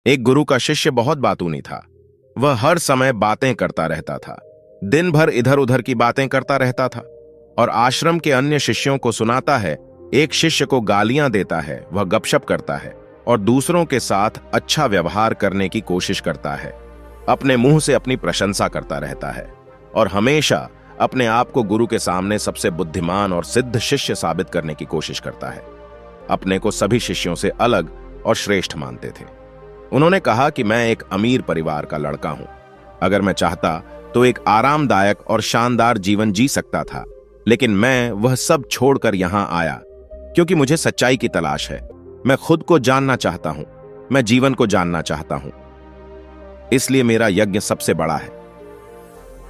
एक गुरु का शिष्य बहुत बातूनी था। वह हर समय बातें करता रहता था, दिन भर इधर उधर की बातें करता रहता था और आश्रम के अन्य शिष्यों को सुनाता है। एक शिष्य को गालियां देता है, वह गपशप करता है और दूसरों के साथ अच्छा व्यवहार करने की कोशिश करता है। अपने मुंह से अपनी प्रशंसा करता रहता है और हमेशा अपने आप को गुरु के सामने सबसे बुद्धिमान और सिद्ध शिष्य साबित करने की कोशिश करता है। अपने को सभी शिष्यों से अलग और श्रेष्ठ मानते थे। उन्होंने कहा कि मैं एक अमीर परिवार का लड़का हूं। अगर मैं चाहता तो एक आरामदायक और शानदार जीवन जी सकता था, लेकिन मैं वह सब छोड़कर यहां आया क्योंकि मुझे सच्चाई की तलाश है। मैं खुद को जानना चाहता हूं, मैं जीवन को जानना चाहता हूं। इसलिए मेरा यज्ञ सबसे बड़ा है।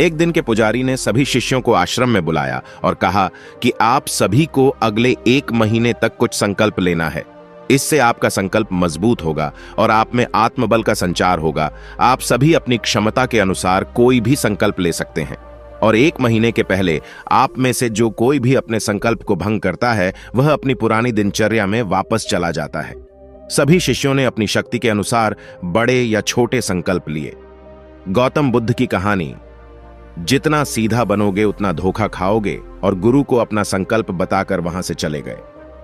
एक दिन के पुजारी ने सभी शिष्यों को आश्रम में बुलाया और कहा कि आप सभी को अगले 1 महीने तक कुछ संकल्प लेना है। इससे आपका संकल्प मजबूत होगा और आप में आत्मबल का संचार होगा। आप सभी अपनी क्षमता के अनुसार कोई भी संकल्प ले सकते हैं और 1 महीने के पहले आप में से जो कोई भी अपने संकल्प को भंग करता है वह अपनी पुरानी दिनचर्या में वापस चला जाता है। सभी शिष्यों ने अपनी शक्ति के अनुसार बड़े या छोटे संकल्प लिए। गौतम बुद्ध की कहानी, जितना सीधा बनोगे उतना धोखा खाओगे, और गुरु को अपना संकल्प बताकर वहां से चले गए।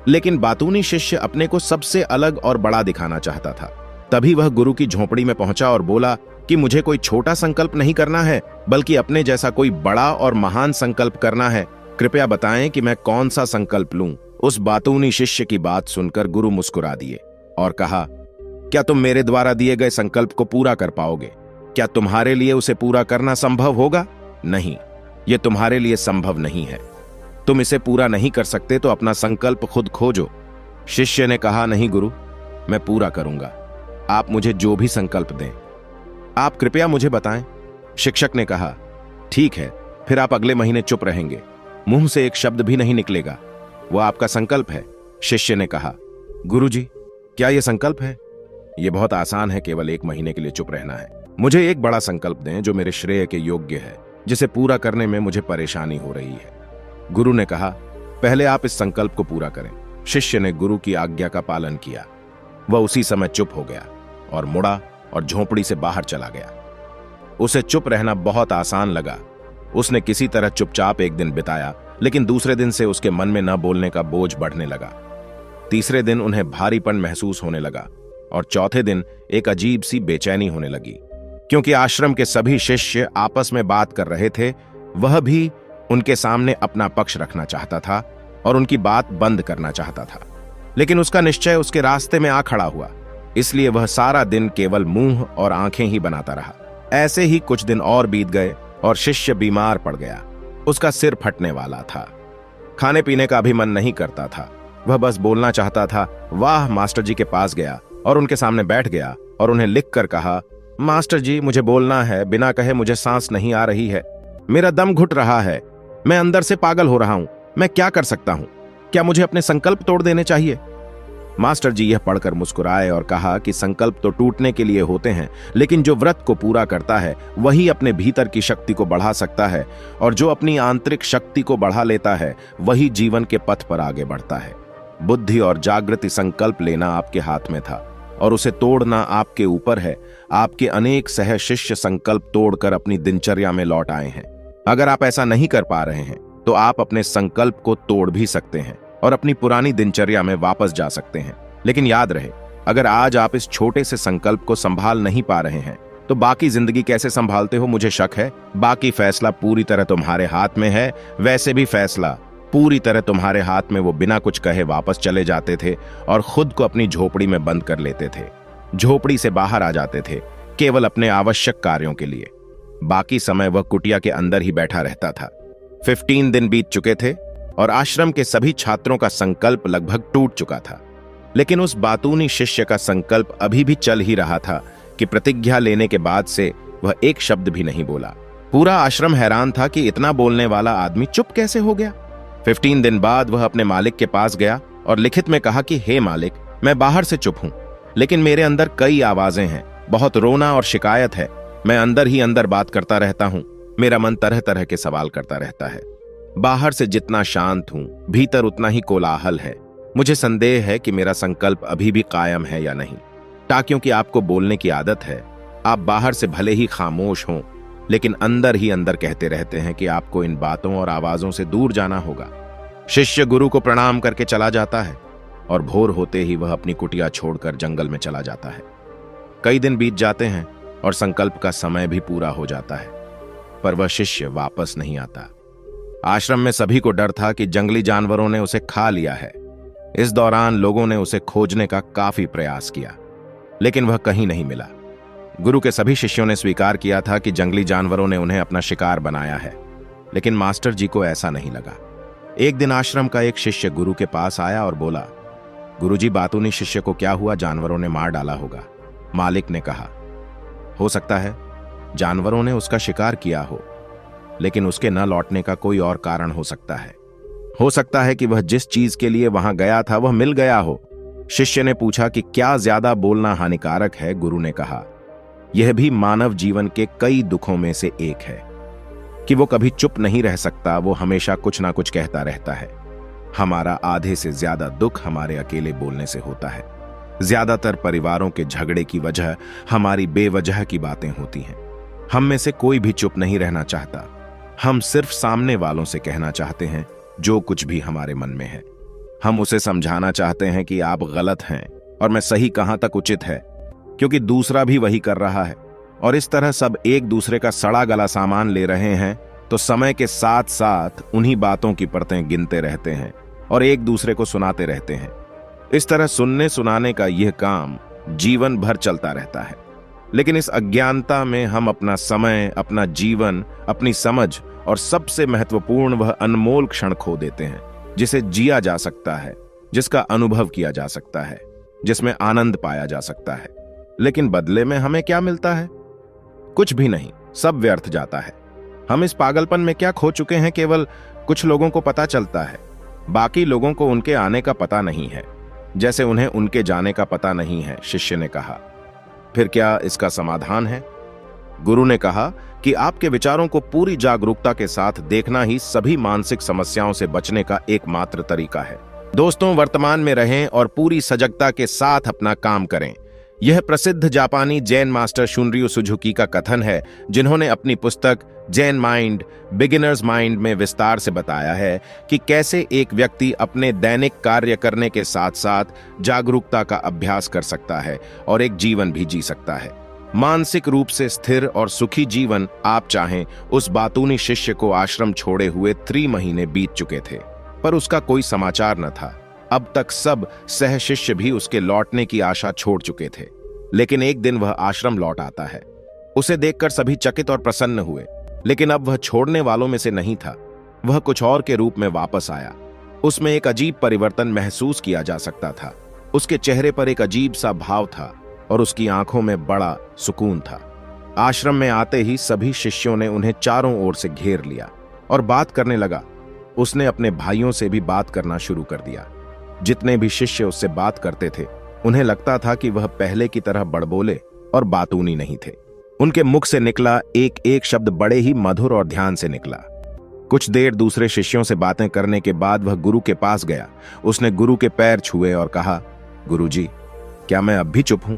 लेकिन बातूनी शिष्य अपने को सबसे अलग और बड़ा दिखाना चाहता था। तभी वह गुरु की झोपड़ी में पहुंचा और बोला कि मुझे कोई छोटा संकल्प नहीं करना है, बल्कि अपने जैसा कोई बड़ा और महान संकल्प करना है। कृपया बताएं कि मैं कौन सा संकल्प लूं। उस बातूनी शिष्य की बात सुनकर गुरु मुस्कुरा दिए और कहा, क्या तुम मेरे द्वारा दिए गए संकल्प को पूरा कर पाओगे? क्या तुम्हारे लिए उसे पूरा करना संभव होगा? नहीं, यह तुम्हारे लिए संभव नहीं है। तुम इसे पूरा नहीं कर सकते तो अपना संकल्प खुद खोजो। शिष्य ने कहा, नहीं गुरु, मैं पूरा करूंगा। आप मुझे जो भी संकल्प दें, आप कृपया मुझे बताएं। शिक्षक ने कहा, ठीक है, फिर आप अगले महीने चुप रहेंगे, मुंह से एक शब्द भी नहीं निकलेगा। वो आपका संकल्प है। शिष्य ने कहा, गुरुजी, क्या यह संकल्प है? यह बहुत आसान है, केवल 1 महीने के लिए चुप रहना है। मुझे एक बड़ा संकल्प दें जो मेरे श्रेय के योग्य है, जिसे पूरा करने में मुझे परेशानी हो रही है। गुरु ने कहा, पहले आप इस संकल्प को पूरा करें। शिष्य ने गुरु की आज्ञा का पालन किया। वह उसी समय चुप हो गया और मुड़ा और झोपड़ी से बाहर चला गया। उसे चुप रहना बहुत आसान लगा। उसने किसी तरह चुपचाप एक दिन बिताया, लेकिन दूसरे दिन से उसके मन में न बोलने का बोझ बढ़ने लगा। तीसरे दिन उन्हें भारीपन महसूस होने लगा और चौथे दिन एक अजीब सी बेचैनी होने लगी, क्योंकि आश्रम के सभी शिष्य आपस में बात कर रहे थे। वह भी उनके सामने अपना पक्ष रखना चाहता था और उनकी बात बंद करना चाहता था, लेकिन उसका निश्चय उसके रास्ते में आ खड़ा हुआ। इसलिए वह सारा दिन केवल मुंह और आंखें ही बनाता रहा। ऐसे ही कुछ दिन और बीत गए और शिष्य बीमार पड़ गया। उसका सिर फटने वाला था। खाने पीने का भी मन नहीं करता था। वह बस बोलना चाहता था। वाह, मास्टर जी के पास गया और उनके सामने बैठ गया और उन्हें लिख कर कहा, मास्टर जी, मुझे बोलना है। बिना कहे मुझे सांस नहीं आ रही है, मेरा दम घुट रहा है, मैं अंदर से पागल हो रहा हूं। मैं क्या कर सकता हूं? क्या मुझे अपने संकल्प तोड़ देने चाहिए? मास्टर जी यह पढ़कर मुस्कुराए और कहा कि संकल्प तो टूटने के लिए होते हैं, लेकिन जो व्रत को पूरा करता है वही अपने भीतर की शक्ति को बढ़ा सकता है, और जो अपनी आंतरिक शक्ति को बढ़ा लेता है वही जीवन के पथ पर आगे बढ़ता है। बुद्धि और जागृति संकल्प लेना आपके हाथ में था और उसे तोड़ना आपके ऊपर है। आपके अनेक सह शिष्य संकल्प तोड़कर अपनी दिनचर्या में लौट आए हैं। अगर आप ऐसा नहीं कर पा रहे हैं तो आप अपने संकल्प को तोड़ भी सकते हैं और अपनी पुरानी दिनचर्या में वापस जा सकते हैं। लेकिन याद रहे, अगर आज आप इस छोटे से संकल्प को संभाल नहीं पा रहे हैं तो बाकी जिंदगी कैसे संभालते हो, मुझे शक है। बाकी फैसला पूरी तरह तुम्हारे हाथ में है। वैसे भी फैसला पूरी तरह तुम्हारे हाथ में वो बिना कुछ कहे वापस चले जाते थे और खुद को अपनी झोपड़ी में बंद कर लेते थे। झोपड़ी से बाहर आ जाते थे केवल अपने आवश्यक कार्यों के लिए। बाकी समय वह कुटिया के अंदर ही बैठा रहता था। 15 दिन बीत चुके थे और आश्रम के सभी छात्रों का संकल्प लगभग टूट चुका था, लेकिन उस बातूनी शिष्य का संकल्प अभी भी चल ही रहा था कि प्रतिज्ञा लेने के बाद से वह एक शब्द भी नहीं बोला। पूरा आश्रम हैरान था कि इतना बोलने वाला आदमी चुप कैसे हो गया। 15 दिन बाद वह अपने मालिक के पास गया और लिखित में कहा कि हे मालिक, मैं बाहर से चुप हूं, लेकिन मेरे अंदर कई आवाजें हैं। बहुत रोना और शिकायत है। मैं अंदर ही अंदर बात करता रहता हूं। मेरा मन तरह तरह के सवाल करता रहता है। बाहर से जितना शांत हूं, भीतर उतना ही कोलाहल है। मुझे संदेह है कि मेरा संकल्प अभी भी कायम है या नहीं। क्योंकि आपको बोलने की आदत है, आप बाहर से भले ही खामोश हों, लेकिन अंदर ही अंदर कहते रहते हैं कि आपको इन बातों और आवाजों से दूर जाना होगा। शिष्य गुरु को प्रणाम करके चला जाता है और भोर होते ही वह अपनी कुटिया छोड़कर जंगल में चला जाता है। कई दिन बीत जाते हैं और संकल्प का समय भी पूरा हो जाता है, पर वह शिष्य वापस नहीं आता। आश्रम में सभी को डर था कि जंगली जानवरों ने उसे खा लिया है। इस दौरान लोगों ने उसे खोजने का काफी प्रयास किया, लेकिन वह कहीं नहीं मिला। गुरु के सभी शिष्यों ने स्वीकार किया था कि जंगली जानवरों ने उन्हें अपना शिकार बनाया है, लेकिन मास्टर जी को ऐसा नहीं लगा। एक दिन आश्रम का एक शिष्य गुरु के पास आया और बोला, गुरुजी, बातूनी शिष्य को क्या हुआ? जानवरों ने मार डाला होगा। मालिक ने कहा, हो सकता है जानवरों ने उसका शिकार किया हो, लेकिन उसके न लौटने का कोई और कारण हो सकता है। हो सकता है कि वह जिस चीज के लिए वहां गया था वह मिल गया हो। शिष्य ने पूछा कि क्या ज्यादा बोलना हानिकारक है? गुरु ने कहा, यह भी मानव जीवन के कई दुखों में से एक है कि वो कभी चुप नहीं रह सकता, वो हमेशा कुछ ना कुछ कहता रहता है। हमारा आधे से ज्यादा दुख हमारे अकेले बोलने से होता है। ज्यादातर परिवारों के झगड़े की वजह हमारी बेवजह की बातें होती हैं। हम में से कोई भी चुप नहीं रहना चाहता। हम सिर्फ सामने वालों से कहना चाहते हैं जो कुछ भी हमारे मन में है। हम उसे समझाना चाहते हैं कि आप गलत हैं और मैं सही कहां तक उचित है, क्योंकि दूसरा भी वही कर रहा है। और इस तरह सब एक दूसरे का सड़ा गला सामान ले रहे हैं, तो समय के साथ साथ उन्हीं बातों की परतें गिनते रहते हैं और एक दूसरे को सुनाते रहते हैं। इस तरह सुनने सुनाने का यह काम जीवन भर चलता रहता है। लेकिन इस अज्ञानता में हम अपना समय, अपना जीवन, अपनी समझ और सबसे महत्वपूर्ण वह अनमोल क्षण खो देते हैं जिसे जिया जा सकता है, जिसका अनुभव किया जा सकता है, जिसमें आनंद पाया जा सकता है। लेकिन बदले में हमें क्या मिलता है? कुछ भी नहीं, सब व्यर्थ जाता है। हम इस पागलपन में क्या खो चुके हैं? केवल कुछ लोगों को पता चलता है, बाकी लोगों को उनके आने का पता नहीं है, जैसे उन्हें उनके जाने का पता नहीं है। शिष्य ने कहा, फिर क्या इसका समाधान है? गुरु ने कहा कि आपके विचारों को पूरी जागरूकता के साथ देखना ही सभी मानसिक समस्याओं से बचने का एकमात्र तरीका है। दोस्तों, वर्तमान में रहें और पूरी सजगता के साथ अपना काम करें। यह प्रसिद्ध जापानी जैन मास्टर शुनरियो सुजुकी का कथन है, जिन्होंने अपनी पुस्तक जैन माइंड बिगिनर्स माइंड में विस्तार से बताया है कि कैसे एक व्यक्ति अपने दैनिक कार्य करने के साथ साथ जागरूकता का अभ्यास कर सकता है और एक जीवन भी जी सकता है। मानसिक रूप से स्थिर और सुखी जीवन आप चाहें। उस बातूनी शिष्य को आश्रम छोड़े हुए 3 महीने बीत चुके थे, पर उसका कोई समाचार न था। अब तक सब सह शिष्य भी उसके लौटने की आशा छोड़ चुके थे, लेकिन एक दिन वह आश्रम लौट आता है। उसे देखकर सभी चकित और प्रसन्न हुए, लेकिन अब वह छोड़ने वालों में से नहीं था। वह कुछ और के रूप में वापस आया। उसमें एक अजीब परिवर्तन महसूस किया जा सकता था। उसके चेहरे पर एक अजीब सा भाव था और उसकी आंखों में बड़ा सुकून था। आश्रम में आते ही सभी शिष्यों ने उन्हें चारों ओर से घेर लिया और बात करने लगा। उसने अपने भाइयों से भी बात करना शुरू कर दिया। जितने भी शिष्य उससे बात करते थे, उन्हें लगता था कि वह पहले की तरह बड़बोले और बातूनी नहीं थे। उनके मुख से निकला एक एक शब्द बड़े ही मधुर और ध्यान से निकला। कुछ देर दूसरे शिष्यों से बातें करने के बाद वह गुरु के पास गया। उसने गुरु के पैर छुए और कहा, गुरुजी, क्या मैं अब भी चुप हूं?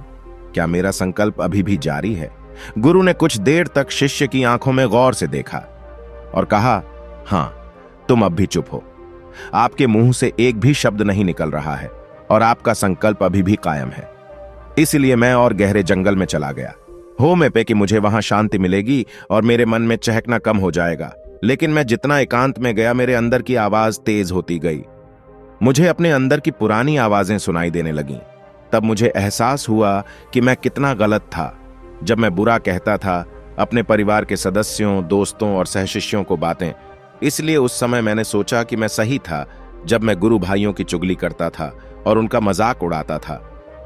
क्या मेरा संकल्प अभी भी जारी है? गुरु ने कुछ देर तक शिष्य की आंखों में गौर से देखा और कहा, हां, तुम अब भी चुप हो। आपके मुंह से एक भी शब्द नहीं निकल रहा है और आपका संकल्प अभी भी कायम है। इसलिए मैं और गहरे जंगल में चला गया। हो में पे कि मुझे वहां शांति मिलेगी और मेरे मन में चहकना कम हो जाएगा। लेकिन मैं जितना एकांत में गया, मेरे अंदर की आवाज तेज होती गई। मुझे अपने अंदर की पुरानी आवाजें सुनाई देने लगीं। तब मुझे एहसास हुआ कि मैं कितना गलत था जब मैं बुरा कहता था अपने परिवार के सदस्यों, दोस्तों और सहशिष्यों को बातें। इसलिए उस समय मैंने सोचा कि मैं सही था जब मैं गुरु भाइयों की चुगली करता था और उनका मजाक उड़ाता था।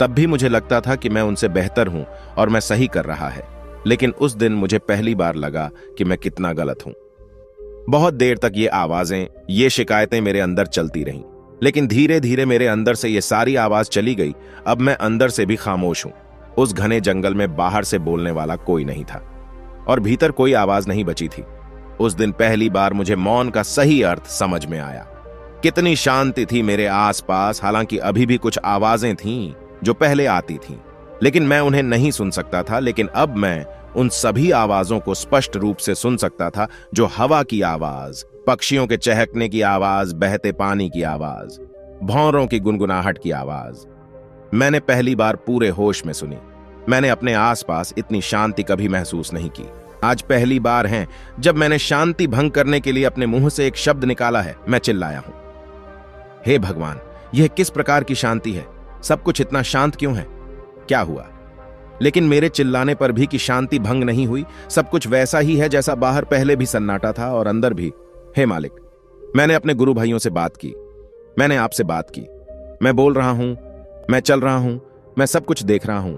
तब भी मुझे लगता था कि मैं उनसे बेहतर हूं और मैं सही कर रहा है। लेकिन उस दिन मुझे पहली बार लगा कि मैं कितना गलत हूं। बहुत देर तक ये आवाजें, ये शिकायतें मेरे अंदर चलती रहीं, लेकिन धीरे धीरे मेरे अंदर से ये सारी आवाज चली गई। अब मैं अंदर से भी खामोश हूं। उस घने जंगल में बाहर से बोलने वाला कोई नहीं था और भीतर कोई आवाज नहीं बची थी। उस दिन पहली बार मुझे मौन का सही अर्थ समझ में आया। कितनी शांति थी मेरे आसपास, हालांकि अभी भी कुछ आवाजें थीं जो पहले आती थीं, लेकिन मैं उन्हें नहीं सुन सकता था। लेकिन अब मैं उन सभी आवाजों को स्पष्ट रूप से सुन सकता था, जो हवा की आवाज, पक्षियों के चहकने की आवाज, बहते पानी की आवाज, भौरों की गुनगुनाहट की आवाज। मैंने पहली बार पूरे होश में सुनी। मैंने अपने आसपास इतनी शांति कभी महसूस नहीं की। आज पहली बार है जब मैंने शांति भंग करने के लिए अपने मुंह से एक शब्द निकाला है। मैं चिल्लाया हूं, हे भगवान, यह किस प्रकार की शांति है? सब कुछ इतना शांत क्यों है? क्या हुआ? लेकिन मेरे चिल्लाने पर भी कि शांति भंग नहीं हुई। सब कुछ वैसा ही है जैसा बाहर पहले भी सन्नाटा था और अंदर भी। हे मालिक, मैंने अपने गुरु भाइयों से बात की, मैंने आपसे बात की। मैं बोल रहा हूं, मैं चल रहा हूं, मैं सब कुछ देख रहा हूं,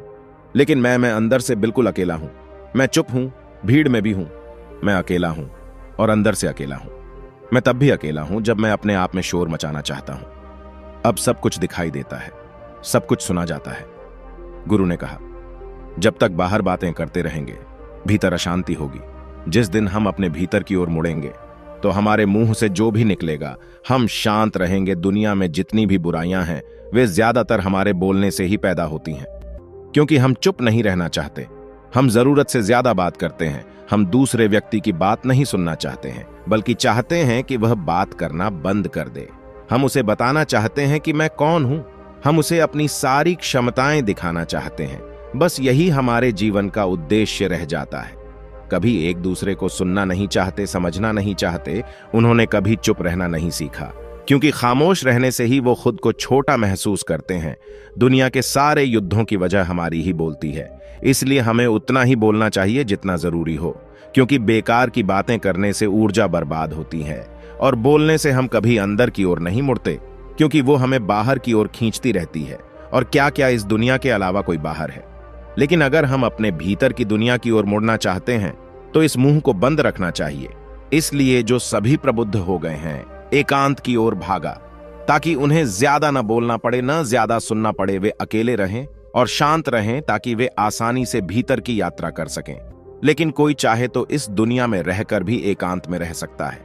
लेकिन मैं अंदर से बिल्कुल अकेला हूं। मैं चुप हूं, भीड़ में भी हूं। मैं अकेला हूं और अंदर से अकेला हूं। मैं तब भी अकेला हूं जब मैं अपने आप में शोर मचाना चाहता हूं। अब सब कुछ दिखाई देता है, सब कुछ सुना जाता है। गुरु ने कहा, जब तक बाहर बातें करते रहेंगे, भीतर अशांति होगी। जिस दिन हम अपने भीतर की ओर मुड़ेंगे, तो हमारे मुंह से जो भी निकलेगा, हम शांत रहेंगे। दुनिया में जितनी भी बुराइयां हैं, वे ज्यादातर हमारे बोलने से ही पैदा होती हैं, क्योंकि हम चुप नहीं रहना चाहते। हम जरूरत से ज्यादा बात करते हैं। हम दूसरे व्यक्ति की बात नहीं सुनना चाहते हैं, बल्कि चाहते हैं कि वह बात करना बंद कर दे। हम उसे बताना चाहते हैं कि मैं कौन हूं। हम उसे अपनी सारी क्षमताएं दिखाना चाहते हैं। बस यही हमारे जीवन का उद्देश्य रह जाता है। कभी एक दूसरे को सुनना नहीं चाहते, समझना नहीं चाहते। उन्होंने कभी चुप रहना नहीं सीखा, क्योंकि खामोश रहने से ही वो खुद को छोटा महसूस करते हैं। दुनिया के सारे युद्धों की वजह हमारी ही बोलती है। इसलिए हमें उतना ही बोलना चाहिए जितना जरूरी हो, क्योंकि बेकार की बातें करने से ऊर्जा बर्बाद होती है, और बोलने से हम कभी अंदर की ओर नहीं मुड़ते, क्योंकि वो हमें बाहर की ओर खींचती रहती है। और क्या क्या इस दुनिया के अलावा कोई बाहर है? लेकिन अगर हम अपने भीतर की दुनिया की ओर मुड़ना चाहते हैं, तो इस मुंह को बंद रखना चाहिए। इसलिए जो सभी प्रबुद्ध हो गए हैं, एकांत की ओर भागा, ताकि उन्हें ज्यादा न बोलना पड़े, न ज्यादा सुनना पड़े। वे अकेले रहें और शांत रहें, ताकि वे आसानी से भीतर की यात्रा कर सकें। लेकिन कोई चाहे तो इस दुनिया में रहकर भी एकांत में रह सकता है,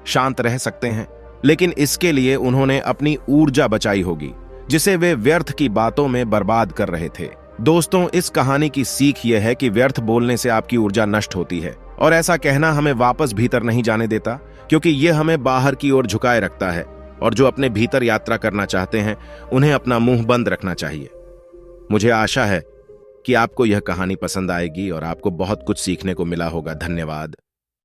शांत रह सकते हैं। लेकिन इसके लिए उन्होंने अपनी ऊर्जा बचाई होगी, जिसे वे व्यर्थ की बातों में बर्बाद कर रहे थे। दोस्तों, इस कहानी की सीख यह है कि व्यर्थ बोलने से आपकी ऊर्जा नष्ट होती है, और ऐसा कहना हमें वापस भीतर नहीं जाने देता, क्योंकि यह हमें बाहर की ओर झुकाए रखता है। और जो अपने भीतर यात्रा करना चाहते हैं, उन्हें अपना मुंह बंद रखना चाहिए। मुझे आशा है कि आपको यह कहानी पसंद आएगी और आपको बहुत कुछ सीखने को मिला होगा। धन्यवाद।